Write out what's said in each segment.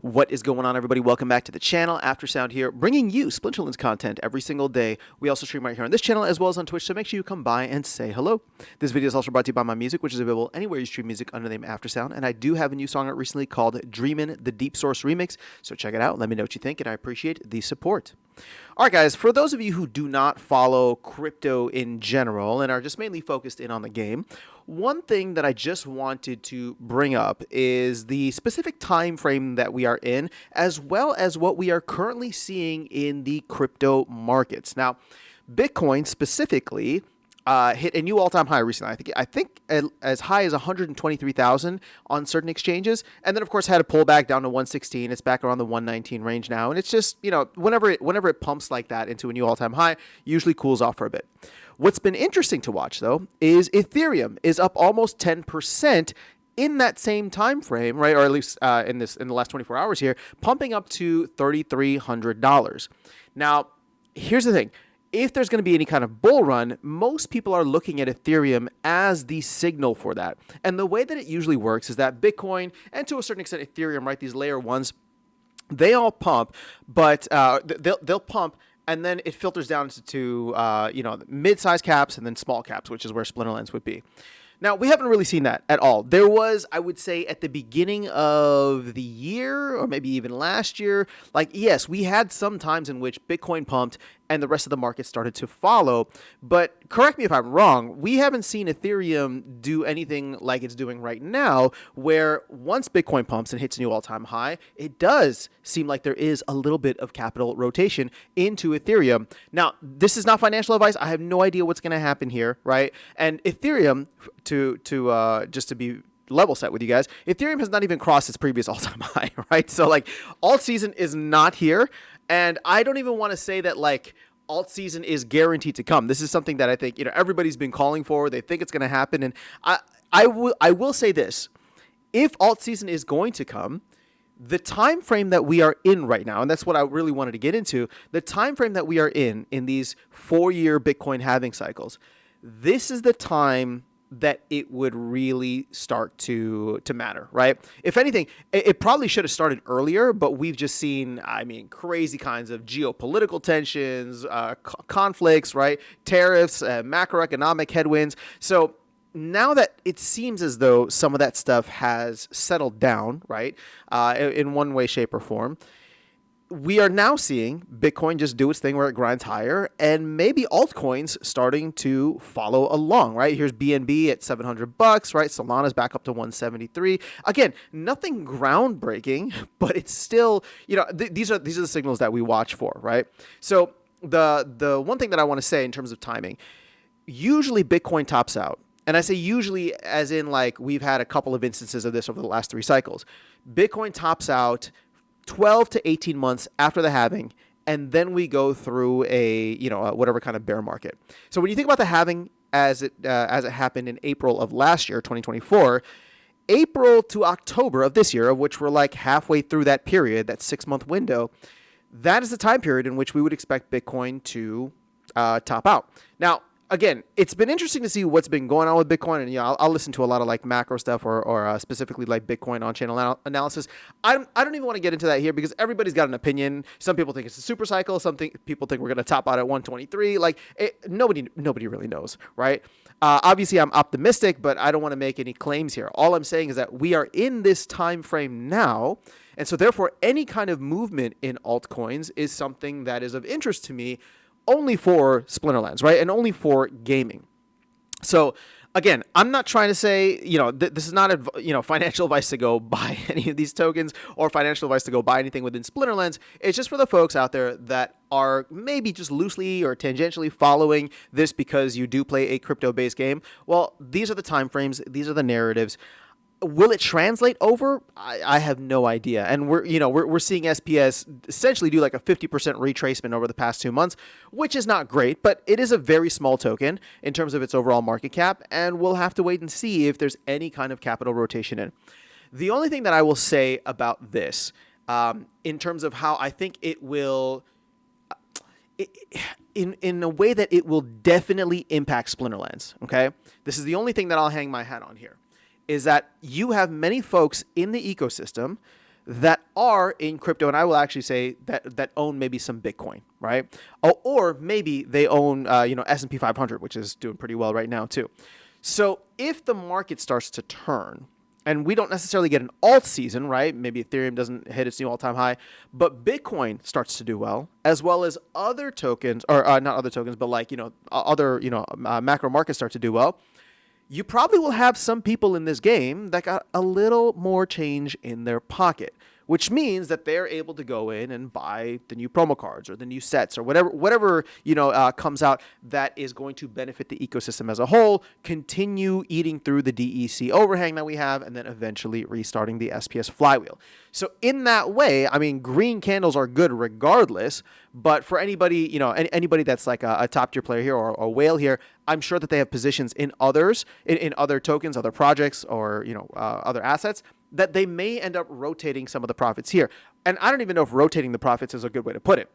What is going on, everybody? Welcome back to the channel. Aftersound here, bringing you Splinterlands content every single day. We also stream right here on this channel as well as on Twitch, so make sure you come by and say hello. This video is also brought to you by my music, which is available anywhere you stream music under the name Aftersound, and I do have a new song out recently called Dreamin' the Deep Source Remix, so check it out. Let me know what you think, and I appreciate the support. All right, guys, for those of you who do not follow crypto in general and are just mainly focused in on the game, one thing that I just wanted to bring up is the specific time frame that we are in, as well as what we are currently seeing in the crypto markets. Now, Bitcoin specifically hit a new all-time high recently. I think as high as 123,000 on certain exchanges, and then of course had a pullback down to 116. It's back around the 119 range now, and it's just, you know, whenever it pumps like that into a new all-time high, usually cools off for a bit. What's been interesting to watch though is Ethereum is up almost 10% in that same time frame, right? Or at least in the last 24 hours here, pumping up to $3,300. Now, here's the thing. If there's going to be any kind of bull run, most people are looking at Ethereum as the signal for that. And the way that it usually works is that Bitcoin, and to a certain extent Ethereum, right, these layer ones, they all pump, but they'll pump, and then it filters down to mid-size caps and then small caps, which is where Splinterlands would be. Now, we haven't really seen that at all. There was, I would say, at the beginning of the year, or maybe even last year, like, yes, we had some times in which Bitcoin pumped and the rest of the market started to follow. But correct me if I'm wrong, we haven't seen Ethereum do anything like it's doing right now, where once Bitcoin pumps and hits a new all-time high, it does seem like there is a little bit of capital rotation into Ethereum. Now, this is not financial advice. I have no idea what's going to happen here, right? And Ethereum, just to be level set with you guys, Ethereum has not even crossed its previous all-time high, right? So like alt season is not here, and I don't even want to say that like alt season is guaranteed to come. This is something that I think, you know, everybody's been calling for. They think it's going to happen, and I will say this: if alt season is going to come, the time frame that we are in right now, and that's what I really wanted to get into, the time frame that we are in these 4-year Bitcoin halving cycles, this is the time that it would really start to matter, right? If anything, it probably should have started earlier, but we've just seen, I mean, crazy kinds of geopolitical tensions, conflicts, right? Tariffs, macroeconomic headwinds. So now that it seems as though some of that stuff has settled down, right, in one way, shape, or form, we are now seeing Bitcoin just do its thing where it grinds higher, and maybe altcoins starting to follow along, right? Here's BNB at $700, right? Solana's back up to 173. Again, nothing groundbreaking, but it's still, you know, these are the signals that we watch for, right? So the one thing that I want to say in terms of timing, usually Bitcoin tops out. And I say usually as in like we've had a couple of instances of this over the last 3 cycles. Bitcoin tops out 12 to 18 months after the halving, and then we go through a whatever kind of bear market. So when you think about the halving as it happened in April of last year, 2024, April to October of this year, of which we're like halfway through that period, that 6-month window, that is the time period in which we would expect Bitcoin to top out. Now, again, it's been interesting to see what's been going on with Bitcoin, and I'll listen to a lot of like macro stuff or specifically like Bitcoin on-channel analysis. I don't even want to get into that here because everybody's got an opinion. Some people think it's a super cycle. Some people think we're going to top out at 123. Like nobody really knows, right? Obviously, I'm optimistic, but I don't want to make any claims here. All I'm saying is that we are in this time frame now, and so therefore, any kind of movement in altcoins is something that is of interest to me, only for Splinterlands, right? And only for gaming. So again, I'm not trying to say, this is not, financial advice to go buy any of these tokens or financial advice to go buy anything within Splinterlands. It's just for the folks out there that are maybe just loosely or tangentially following this because you do play a crypto-based game. Well, these are the time frames. These are the narratives. Will it translate over? I have no idea. And we're seeing SPS essentially do like a 50% retracement over the past 2 months, which is not great, but it is a very small token in terms of its overall market cap, and we'll have to wait and see if there's any kind of capital rotation in. The only thing that I will say about this, in terms of how I think it will, in a way that it will definitely impact Splinterlands, okay? This is the only thing that I'll hang my hat on here, is that you have many folks in the ecosystem that are in crypto, and I will actually say that own maybe some Bitcoin, right? Or maybe they own S&P 500, which is doing pretty well right now too. So if the market starts to turn, and we don't necessarily get an alt season, right? Maybe Ethereum doesn't hit its new all-time high, but Bitcoin starts to do well as other tokens, or not other tokens, but like, other, macro markets start to do well. You probably will have some people in this game that got a little more change in their pocket, which means that they're able to go in and buy the new promo cards or the new sets or whatever comes out that is going to benefit the ecosystem as a whole, continue eating through the DEC overhang that we have, and then eventually restarting the SPS flywheel. So in that way, I mean, green candles are good regardless, but for anybody, anybody that's like a top tier player here or a whale here, I'm sure that they have positions in others, in other tokens, other projects, or other assets that they may end up rotating some of the profits here. And I don't even know if rotating the profits is a good way to put it.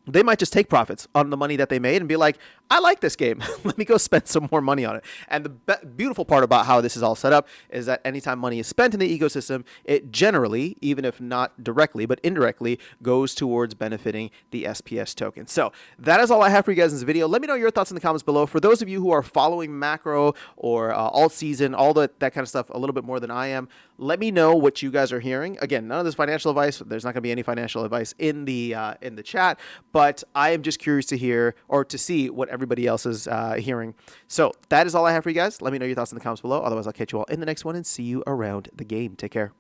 They might just take profits on the money that they made and be like, I like this game. Let me go spend some more money on it. And the beautiful part about how this is all set up is that anytime money is spent in the ecosystem, it generally, even if not directly, but indirectly, goes towards benefiting the SPS token. So that is all I have for you guys in this video. Let me know your thoughts in the comments below. For those of you who are following macro or alt season, all that kind of stuff a little bit more than I am, let me know what you guys are hearing. Again, none of this financial advice. There's not going to be any financial advice in the chat, but I am just curious to hear or to see what everybody else is hearing. So that is all I have for you guys. Let me know your thoughts in the comments below. Otherwise, I'll catch you all in the next one and see you around the game. Take care.